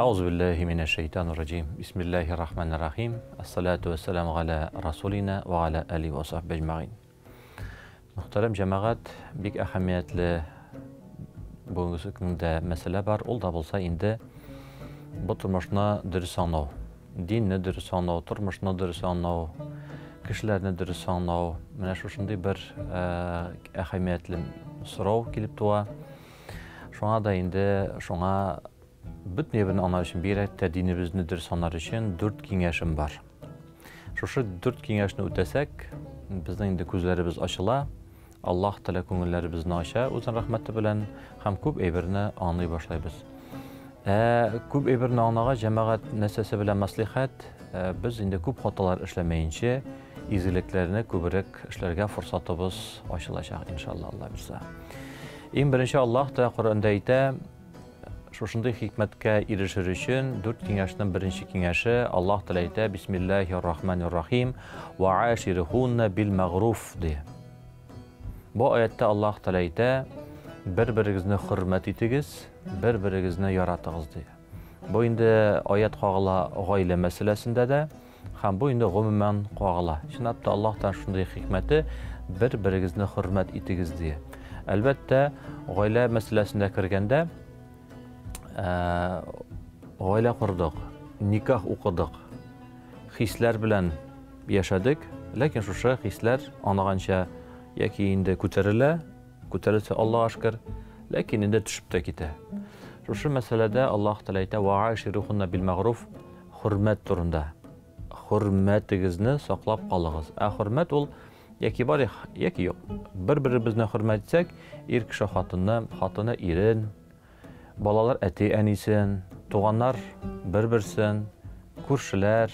Euzubillahimineşşeytanirracim. Bismillahirrahmanirrahim. Esselatu vesselamu ala Rasulina ve ala alihi ve sahbihi ecmaîn. Muhterem cemaat, bik ahamiyetli bugünkü günde mesele var. Ol da bolsa indi bu turmuşna dürüst anlaw. Dinni dürüst anlaw, turmuşna dürüst anlaw, kişilerni dürüst anlaw. Менә шушындый bir ahamiyetli sorau kilip tuwa. Şoňa da indi şoňa bütün evini anlar için bir ayette dinimizni dürüst anlar için 4 kengeşim var. Şu 4 kengeşni ötesek, bizden indi gözlerimiz açıla, Allah Teala köngüllerimizni aşa, özün rahmeti bilen hem köp ebirini anlay başlayız. Köp ebirini anlağa cemaat nesesi bilen maslahat, biz indi köp hatalar işlemeyince iziliklerini köbürek işlerge fırsatımız açılacak inşallah Allah bilse. En birinci Allah da Kur'an'da ayta, şuşunday hikmetke erişir için 4 kengeşden birinci kengeşi Allah Teala ayta Bismillahirrahmanirrahim ve aşirihunne bil ma'ruf diye. Bu ayette Allah Teala ayta bir-birigizni hürmet etigiz, bir-birigizni yaratığız diye. Bu indi ayet qagıla gaile meselesinde de hem bu indi gumuman qagıla. Şinapta Allah'tan şunday hikmeti bir-birigizni hürmet etigiz diye. Elbette gaile meselesinde kirgende gaile kurduk, nikah okuduk, hisler bilen yaşadık. Lakin şu hisler anağanca yaki indi köterilse Allah'a şükür, lakin indi düşüp de gite. Şu meselede Allah Teala ve aşiruhunna bil ma'ruf hürmet turunda. Hürmetigizni saklap kalığız. Hürmet ol yaki var yaki yok. Bir-birimizni hürmet etsek, er kişi hatını irin, balalar eti enisin, tuğanlar bir-birsin, kurşiler,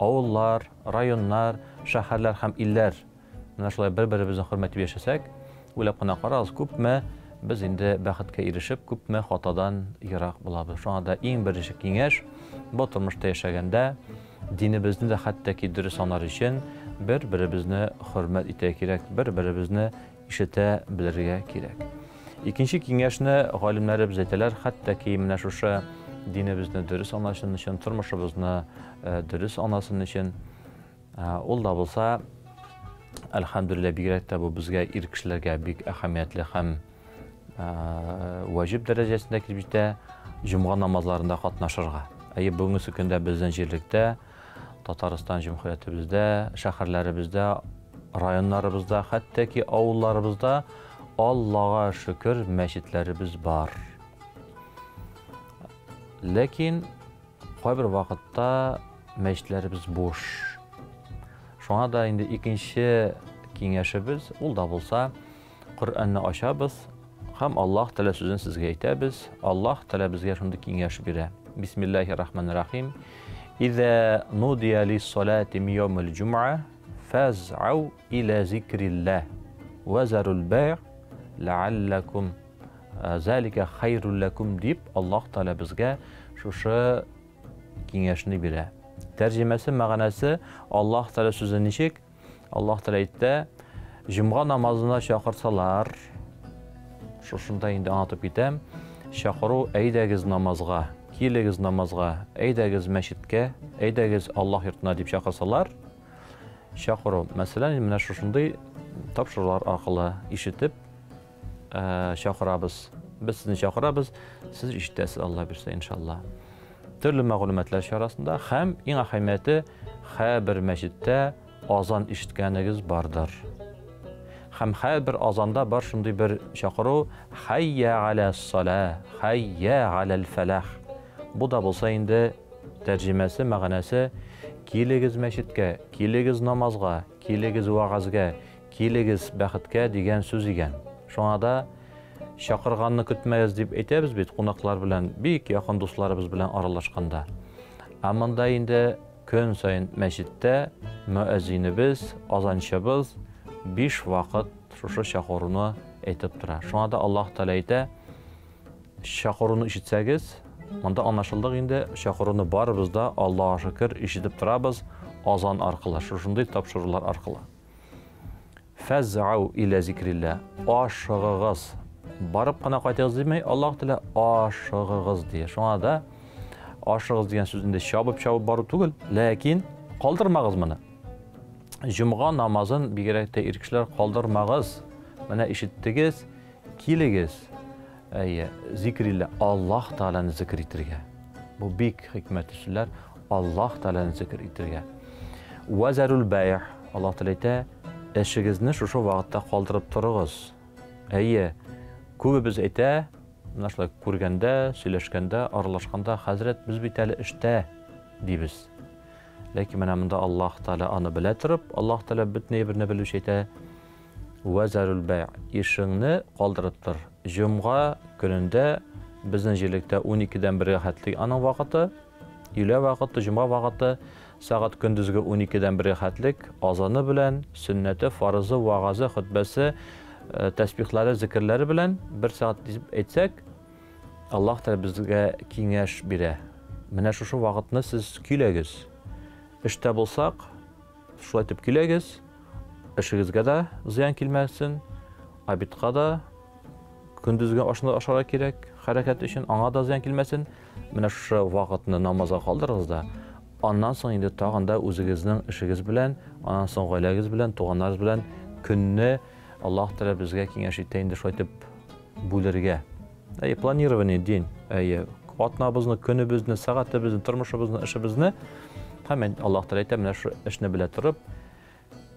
avullar, rayonlar, şəhərlər hem iller. Mana şulay bir-birimizin hürmetini yaşasak, uylap qana qarağız, köpme biz indi bəxtə erişip, köpme hatadan yıraq bulabız. Şu anda en birinci kengeş, bu turmuşda yaşaganda dinimizni de hattaki dürüst anlar için bir-birimizni hürmet etək kerek, bir-birimizni işite bilirge kerek. İkinci kengeşni galimleri biz aytalar, hattaki menä şuşa dinimizni dürüst anlaşın için, turmuşubizni dürüst anlasın için ol da bolsa elhamdülillah bigirekte bu bizge er kişilerge bik ahamiyetli hem vacip derecesinde kiribde cuma namazlarında katnaşırga. Bugünkü günde bizden jirlikte Tataristan Cumhuriyetimizde, şəhərlərimizdə, rayonlarımızda, hatta ki avullarımızda Allah'a şükür məşidlərimiz var. Lakin qoy bir vaxtda məşidlərimiz boş. Şuna da indi ikinci kengeşimiz ol da bolsa Qur'an'ı aşabız. Hem Allah Teala sözünü sizge aytabız. Allah Teala bizge şunday kengeş bire. Bismillahirrahmanirrahim. İza nudiya lis-salati min yawmil cum'a faz'u ila zikrillah ve zarul bay' la'allakum zalika hayrul lakum deyip Allah Teala bizge şu kengeşini bire. Tercümesi, mağanası Allah Teala sözü nişik? Allah Teala aytdı, cuma namazına çağırsalar, şunda indi anlatıp gitem, çağırı eydegiz namazga, kilegiz namazga, eydegiz meşitke, eydegiz Allah yurtuna deyip çağırsalar, çağırı mesela menä şunda tapşırılar arqılı işitip çağırabız. Biz sizni çağırabız, siz işitəsiz Allah bilsə inşallah. Türlü məlumatlar şarasında hem en ahamiyeti her bir meşitte azan işitkeniniz bardır. Hem her bir azanda var şimdi bir çağırı hayye alas-salah, hayye alel-felah. Bu da bolsa indi tercümesi, mağanası kiligiz meşitke, kiligiz namazga, kiligiz vaazga, kiligiz bəxtke degen söz igen. Şu anda şaqırğanını kütmeyiz deyip aytamiz bit qonaqlar bilen, bik yaxın dostlarımız bilen aralaşqanda. Amanda indi gün sayın meşitdə müezzinimiz, azançımız 5 vaqt şuşa şaqırını aytıb durar. Şu anda Allah Teala aytdı, şaqırını işitsəgiz, onda anlaşıldıq indi şaqırını barımızda Allah'a şükür işitib durabız azan arqıla, şuşunday tapşırılar arqıla. Faz'u ila zikrillah, aşığığız. Barıp qana qaytığız demey, Allah Teala aşığığız diye. Şu anda ашыгыз дигән сүз инде чабып бару түгел, ләкин калдырмагыз моны. Җомга намазын бигрәк тә ир кешеләр калдырмагыз. Менә ишеттегез, килегез. Зикрилла, Аллаһ Тааланы зикр итәргә. Бу бик хикмәтле сүзләр, Аллаһ Тааланы зикр итәргә. Вазарул байъ, Аллаһ Таала әйтә, эшегезне шушы вакытта калдырып торыгыз. Күбебез әйтә, менә шулай күргәндә, сөйләшкәндә, аралашканда, хәзрәт, без бит әле эштә дибез. Ләкин менә монда Аллаһ Таала аны белә торып, Аллаһ Таала бөтен берне белүче әйтә. Вазарул байъ, ишеңне калдырып тор. Җомга көнендә безнең җирлектә 12-дән 1-гә хәтлек аның вакыты, өйлә вакыты, җомга вакыты, сәгать көндезге 12-дән 1-гә хәтлек азаны белән, сөннәте, фарызы, вагазы, хутбасы, тәсбихләре, зикрләре белән 1 сәгать дип әйтсәк, Аллаһ Таала безгә киңәш бирә. Менә шушы вакытны сез көйләгез. Эштә булсак, шулай итеп көйләгез. Эшегезгә дә зыян килмәсен, обедка да, көндезге ашны ашарга кирәк, хәрәкәт өчен аңа да зыян килмәсен. Менә шушы вакытны намазга калдырыгыз да. Аннан соң инде тагын да үзегезнең эшегез белән, аннан соң гаиләгез белән, туганнарыгыз белән көнне Аллаһ Таала безгә киңәш итә инде шулай итеп бүлергә. Планирование дин, атнабызны, көнебезне, сәгатебезне, тормышыбызны, эшебезне һәм Аллаһ Таала әйтә, менә шу эшне белә торып,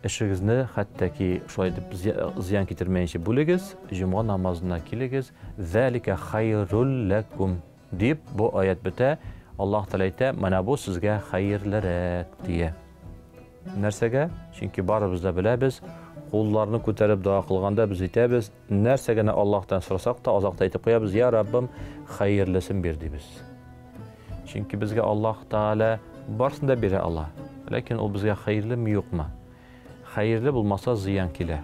эшегезне хәттәки шулай дип зыян китермәенчә бүлегез, җомга намазына килегез. Залика хайрул лакум дип бу аят бетә. Аллаһ Таала әйтә, менә бу сезгә хәерлерәк дия. Нәрсәгә? Чөнки барыбыз да беләбез, кулларны күтәреп дуа кылганда без әйтәбез, нәрсәгә Аллаһтан сорасак та азакта әйтеп куябыз, я Раббым, хәерлесен бир дибез. Чөнки безгә Аллаһ Таала барсын да бирә ала. Ләкин ул безгә хәерлеме, юкмы? Хәерле булмаса зыян килә.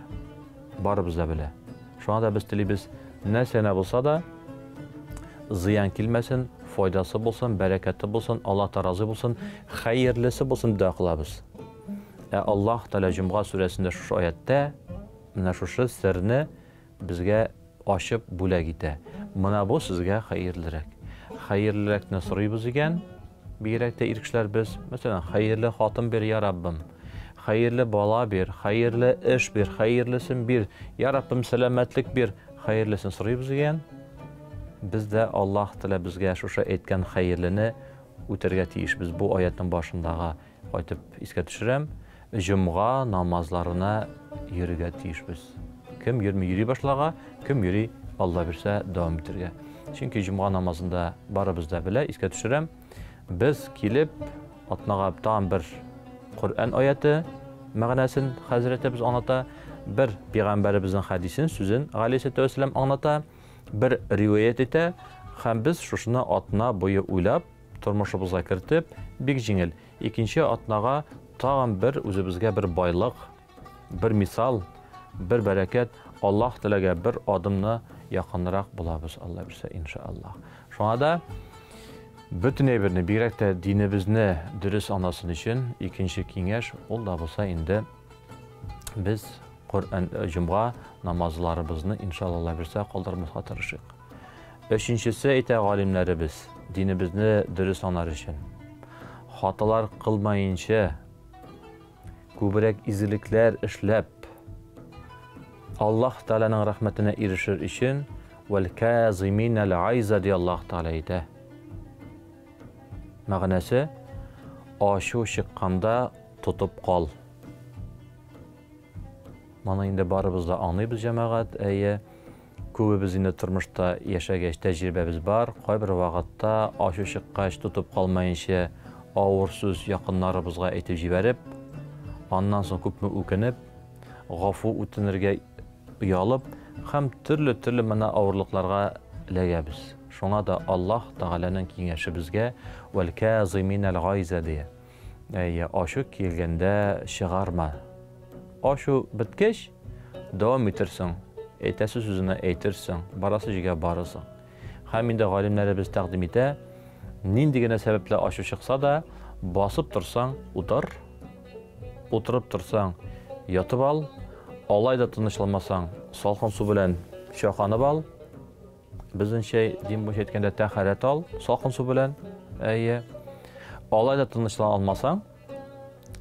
Барыбыз да белә. Шуңа да без телибез, нәрсәне булса да зыян килмәсен, файдасы булсын, бәрәкәте булсын, Аллаһ разы булсын, хәерлесе булсын дип кылабыз. Аллаһ Таала Җомга сүрәсендә шушы аятта менә шушы сирне безгә ачып бүләк итә. Менә бу сезгә хәерлерәк. Хәерлерәкне сорыйбыз икән, бигрәк тә ир кешеләр без, мәсәлән, хәерле хатын бир, я Раббым. Хәерле бала бир, хәерле эш бир, хәерлесен бир, я Раббым, сәламәтлек бир, хәерлесен сорыйбыз икән. Biz də Allah Taala bizə şuşa әйткән хәерлене үтәргә тиешбез. Бу аятның башындагы кайтып искә төшерәм. Җомга намазларына йөрергә тиешбез. Кем йөри башлага, кем йөри Алла бирсә дәвам итәргә. Чөнки җомга намазында барыбыз да белә, искә төшерәм. Без килеп атнага тагын бер Коръән аяты мәгънәсен хәзрәтебез аңлата, бер пәйгамбәребезнең хәдисен, сүзен галейһи вәссәлам аңлата. Bir rivayet итә, һәм без шушыны атна буе уйлап, тормышыбызга кертеп, бик җиңел. Икенче атнага тагын бер үзебезгә бер байлык, бер мисал, бер бәрәкәт, Аллаһ Таалага бер адымны якынрак булабыз, Алла бирсә, иншаллах. Шуңа да бөтен әйберне, бигрәк тә динебезне дөрес аңласын өчен икенче киңәш ул да булса инде без Коръән җомга намазларыбызны иншаллах бирсә калдырмаска тырышыйк. Өченчесе әйтә галимнәребез, динебезне дөрес аңлар өчен. Хаталар кылмаенча, күбрәк изелекләр эшләп, Аллаһ Тааланың рәхмәтенә ирешер өчен вәл казиминәл айза ди Аллаһ Таала әйтә. Мәгънәсе ашу чыкканда тотып кал. Маны инде барыбыз да аңлыйбыз җәмәгать, күбебез инде тормышта яшәгәч тәҗрибәбез бар. Кайбер вакытта ашу чыккач тотып калмаенча авыр сүз якыннарыбызга әйтеп җибәреп, аннан соң күпме үкенеп, гафу үтенергә уялып, һәм төрле менә авырлыкларга эләгәбез. Шуңа да Аллаһ Тааланың киңәше безгә вәл казиминәл гайза ди. Ашу килгәндә чыгарма. Ашу биткәч, дәвам итерсең, әйтәсе сүзенә әйтерсең, барасы җиргә барырсың. Һәм инде галимнәребез тәкъдим итә, нинди генә сәбәпле ашу чыкса да, басып торсаң, утыр, утырып торсаң, ятып ал, алайда тынычланмасаң, салкын су белән чаканып ал. Безнеңчә дин буенча әйткәндә тәһарәт ал, салкын су белән, Алайда тынычлана алмасаң,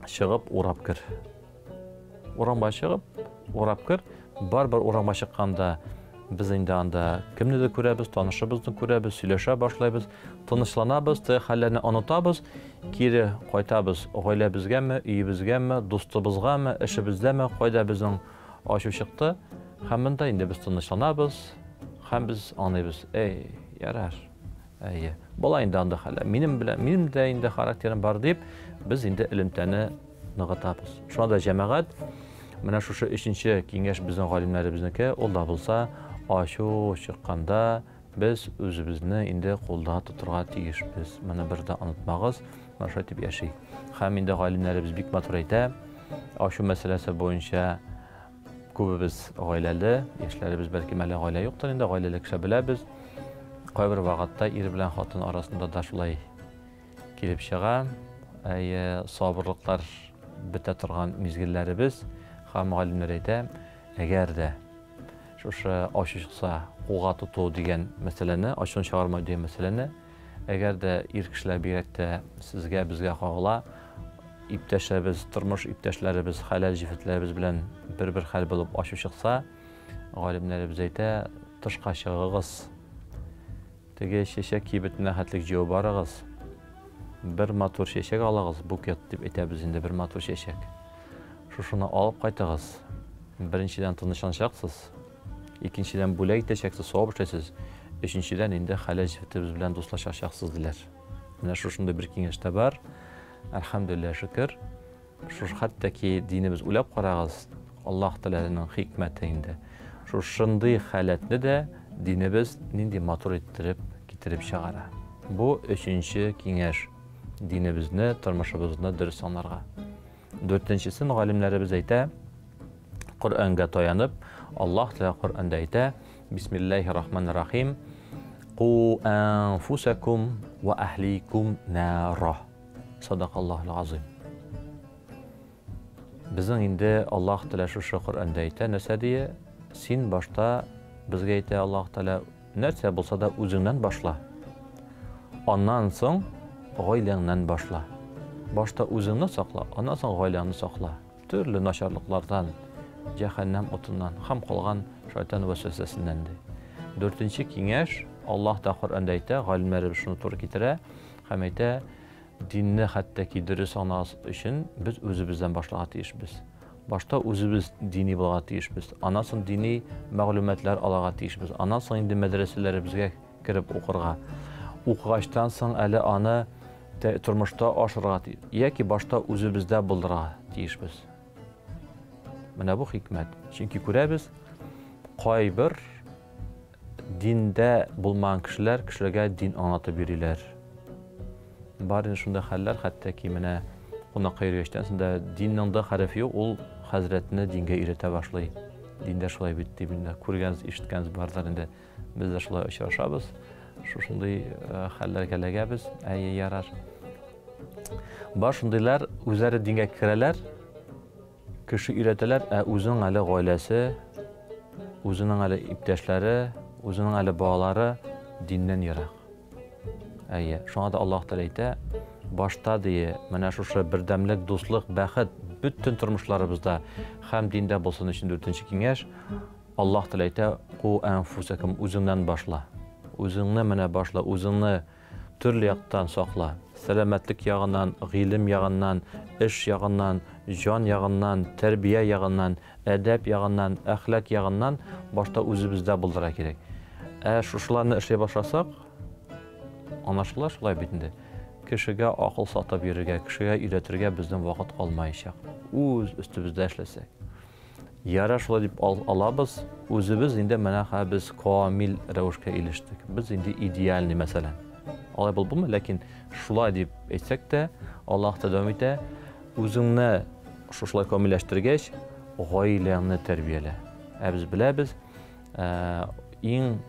чыгып урап кер. Урамга чыгып, урап кер. Бар-бар урамга чыкканда biz инде анда кемне күрәбез, танышыбызны күрәбез, сөйләшә башлайбыз, тынычланабыз, хәлләрне онытабыз, кире кайтабыз гаиләбезгәме, өебезгәме, дустыбызгамы, эшебездәме, кайда безнең ачу чыкты, һәм монда инде без тынычланабыз, һәм без аңлыйбыз, ярар. Була инде анда хәлләр. Минем дә инде характерым бар дип, без инде элемтәне ныгытабыз. Шунда җәмәгать менә шушы 3нче киңәш безнең галимнәребезнеке, ул да булса, ачу чыкканда без үзебезне инде кулда тотырга тиешбез. Моны бер дә онытмагыз, шулай дип яши. Һәм инде галимнәребез бик матур әйтә, ачу мәсьәләсе буенча күбебез гаиләле, яшьләребез бәлки мәле гаилә юктыр, инде гаиләле кеше беләбез. Кайбер вакытта ир белән хатын арасында да шулай килеп чыга. Сабырлыклар бетә торган мизгелләребез, һәм галимнәр әйтә, әгәр дә шушы ачу чыкса, кулга тоту дигән мәсьәләне, ачуны чыгармау дигән мәсьәләне, әгәр дә ир кешеләр бигрәк сезгә, безгә кагыла, иптәшләребез, тормыш иптәшләребез, хәләл җифетләребез белән бер хәл булып ачу чыкса, галимнәребез әйтә, тышка чыгыгыз. Теге чәчәк кибетенә хәтлек җыю барыгыз. Бер матур чәчәк алагыз, букет дип әйтәбез инде, бер матур чәчәк. Шушыны алып кайтыгыз. Беренчедән тынычланачаксыз. Икенчедән бүләк итәчәксез, савап эшләсез. Өченчедән инде хәләл җифетебез белән дуслашачаксыз диләр. Менә шушында бер киңәш тә бар. Әлхәмдүлилләһ, шөкер. Шушы хәтта ки динебез уйлап карагыз, Аллаһ Тәгаләнең хикмәте инде. Шушындый халәтне дә динебез нинди матур иттереп китереп чыгара. Бу 3нче киңәш. Динебезне, тормышыбызны дөрес аңларга. 4нчесен галимнәребез әйтә, Коръәнгә таянып, Аллаһ Тәгалә Коръәндә әйтә, Бисмиллаһир-рахманир-рахим. Qu anfusakum wa ahlikum nara. Sadaqallahul azim. Безнең инде Аллаһ Тәгалә шушы Коръәндә әйтә, нәрсә дия? Син башта безгә әйтә Аллаһ Тәгалә, нәрсә булса да үзеңнән башла. Аннан соң гаиләңнән башла. Башта үзеңне сакла, аннан соң гаиләңне сакла. Төрле начарлыклардан, җәһәннәм отыннан, һәм калган шайтан вәсвәсәсеннән. 4нче киңәш Аллаһ та Коръәндә әйтә, галимнәребез шуны туры китерә, һәм әйтә, динне хәтта ки дөрес аңлаш өчен без үзебездән башларга тиешбез. Башта үзебез дини булырга тиешбез. Аннан соң дини мәгълүматлар алырга тиешбез. Аннан соң инде мәдрәсәләребезгә кирип укырга. Укыгачтан соң әле аны тормышта ашырга тиеш. Яки башта үзебездә булдырга тиешбез. Менә бу хикмәт. Чөнки күрәбез, кайбер диндә булмаган кешеләргә дин аңлатып бириләр. Бар инде шунда хәлләр, хәтта ки менә кунакка йөргәчтән соң диннең дә хәрефе юк, ул хәзрәтне дингә өйрәтә башлый. Диндә шулай бит дип инде күргәнез, ишеткәнез бардыр инде. Без дә шулай очрашабыз. Шушындый хәлләргә ләгәбез, ярар. Бар шундыйлар үзләре дингә керәләр, кеше өйрәтәләр, үзенең әле гаиләсе, үзенең әле иптәшләре, үзенең әле балалары диннән ерак. Шуңа да Аллаһ Тәгалә әйтә, башта дие, менә шушы бердәмлек, дуслык, бәхет бөтен тормышларыбызда һәм диндә булсын өчен 4нче киңәш, Аллаһ Тәгалә әйтә, qu anfusakum, үзеңнән башла. Үзеңне менә башла, үзеңне төрле яктан сакла. Сәламәтлек ягыннан, гыйлем ягыннан, эш ягыннан, җан ягыннан, тәрбия ягыннан, әдәп ягыннан, әхлак ягыннан башта үзебездә булдыра кирәк. Шушыларны эшләй башласак, аңлашыла шулай бит инде. Кешегә акыл сатып йөрергә, кешегә өйрәтергә безнең вакыт калмаячак. Үз өстебездә эшләсәк. Яра шулай дип алабыз, үзебез инде менә без камил рәвешкә илештек. Без инде идеальный мәсәлән. Алай булмый, ләкин шулай дип әйтсәк тә, Аллаһ тәдәвам итә, үзеңне шулай камилләштергәч, гаиләңне тәрбиялә. Без беләбез, иң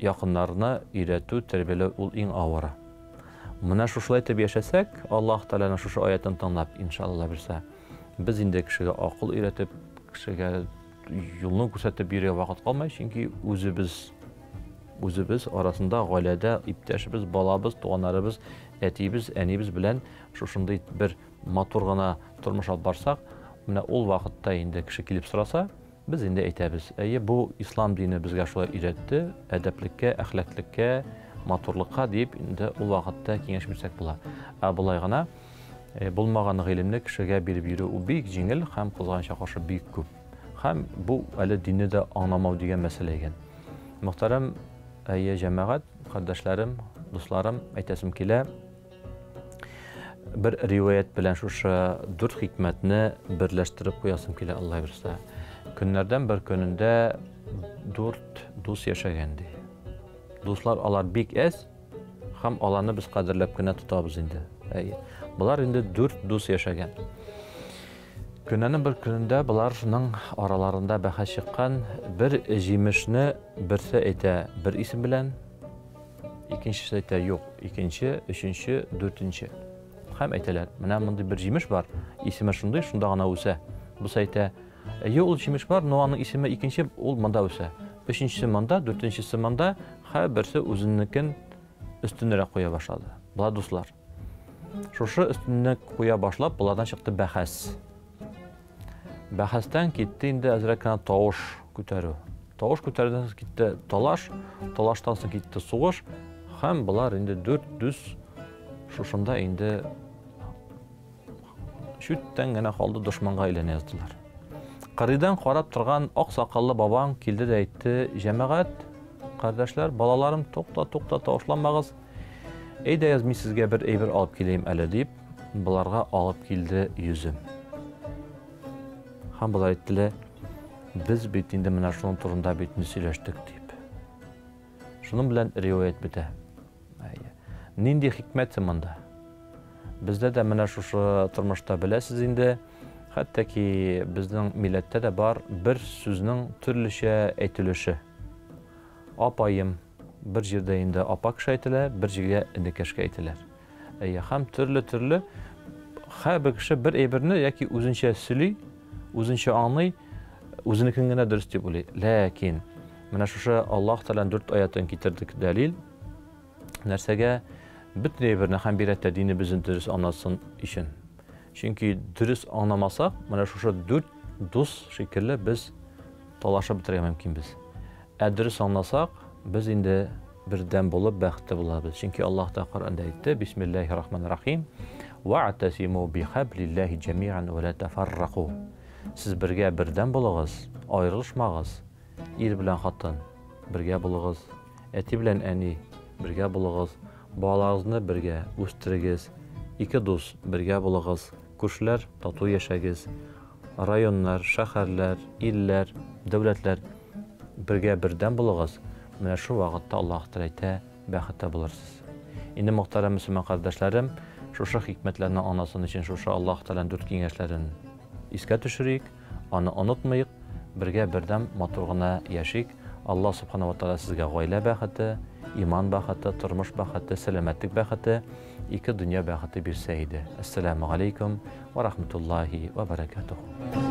якыннарны өйрәтү, тәрбияләү ул иң авыры. Менә шулай дип яшәсәк, Аллаһ Тәгаләнең шушы аятын тыңлап, иншалла берсә, без инде кешегә акыл өйрәтеп, кешегә юлны күрсәтеп бирергә вакыт калмай, чөнки үзебез үзебез арасында гаиләдә иптәшебез, балабыз, туганнарыбыз, әтибез, әнибез белән шушындый бер матур гына тормыш алып барсак, менә ул вакытта инде кеше килеп сораса, biz инде әйтәбез. Әйе, бу ислам дине безгә шулай өйрәтте, әдәплеккә, әхлаклеккә, матурлыкка дип инде ул вакытта киңәш бирсәк була. Булай гына булмаган гыйлемне кешегә биреп йөрү ул бик җиңел һәм кызганча каршы бик күп. Һәм бу әле динне дә аңламау дигән мәсьәлә икән. Мөхтәрәм җәмәгать, кардәшләрем, дусларым, әйтәсем килә. Бер риваят белән шушы 4 хикмәтне берләштереп куясым килә, Алла бирсә. Көннәрдән бер көнендә 4 дус яшәгән ди. Дуслар алар бик әз, һәм аларны без кадерләп кенә тотабыз инде. Булар инде 4 дус яшәгән. Көннәрнең бер көнендә буларның араларында бәхәс чыккан, бер җимешне берсе әйтә бер исем белән, икенчесе әйтә юк, икенче, өченче, дүртенче. Һәм әйтәләр, менә мондый бер җимеш бар, исеме шундый, шунда гына үсә. Бу әйтә, ул җимеш бар, но аның исеме икенче, ул монда үсә. Өченчесе монда, дүртенчесе монда, һәм берсе үзенекен өстенрәк куя башлады. Булар дуслар. Шушы өстенне куя башлап, булардан чыкты бәхәс. Бәхәстән китте инде әзрәк кенә тавыш күтәрү. Тавыш күтәрүдән китте талаш, талаштан соң китте сугыш, һәм булар инде 4 дүс шушында инде шүттән генә калды, дошманга әйләнә яздылар. Кырыйдан карап торган ак сакаллы бабаң килде дә әйтте: "Җәмәгать, кардәшләр, балаларым, тукта, тавышланмагыз. Әйдәгез, мин сезгә бер әйбер алып киләм әле", дип, буларга алып килде йөзем. Һәм булар әйттеләр: "Без бит инде менә шуның турында бит сөйләштек", дип. Шуның белән риваят бетә. Нинди хикмәт монда? Бездә дә менә шушы тормышта беләсез инде, хәтта ки безнең милләттә дә бар бер сүзнең төрлечә әйтелеше. Апайым бер җирдә инде апа кеше әйтелә, бер җиргә энекәшкә әйтеләр. Һәм төрле һәр кеше бер әйберне яки үзенчә сөйли, үзенчә аңлый, үзенекен генә дөрес дип уйлый. Ләкин менә шушы Аллаһ Тәгаләнең 4 аятын китердек дәлил. Нәрсәгә? Бөтен әйберне һәм бирәттә динебезне дөрес аңласын өчен. Чөнки дөрес аңламасак, менә шушы 4 дус шикелле без талашып бетерергә мөмкинбез. Дөрес аңласак, без инде бердәм булып бәхетле булабыз. Чөнки Аллаһ та Коръәндә әйтте: "Бисмиллаһир-рахманир-рахим. Вa'тасиму бихаблиллаһи җами'ан ва ла тафаррaqu". Сез бергә бердәм булыгыз, аерылышмагыз. Ир белән хатын бергә булыгыз, әти белән әни бергә булыгыз, балагызны бергә үстерегез, 2 дус бергә булыгыз, күршеләр тату яшәгез, районнар, шәһәрләр, илләр, дәүләтләр бергә бердәм булыгыз. Менә шу вакытта Аллаһ Тәгалә бәхетле булырсыз. Инде мөхтәрәм мөселман кардәшләрем, шушы хикмәтләрне анасын өчен шушы Аллаһ Тәгаләнең 4 киңәшләрен искә төшерик, аны онытмыйк, бергә бердәм матур гына яшик. Аллаһ Субханаһу ва Тәгалә сезгә гаилә бәхете, иман бәхете, тормыш бәхете, сәламәтлек бәхете, 2 дөнья бәхете бирсә иде. Ассаламу алейкум ва рахматуллаһи ва баракатуһу.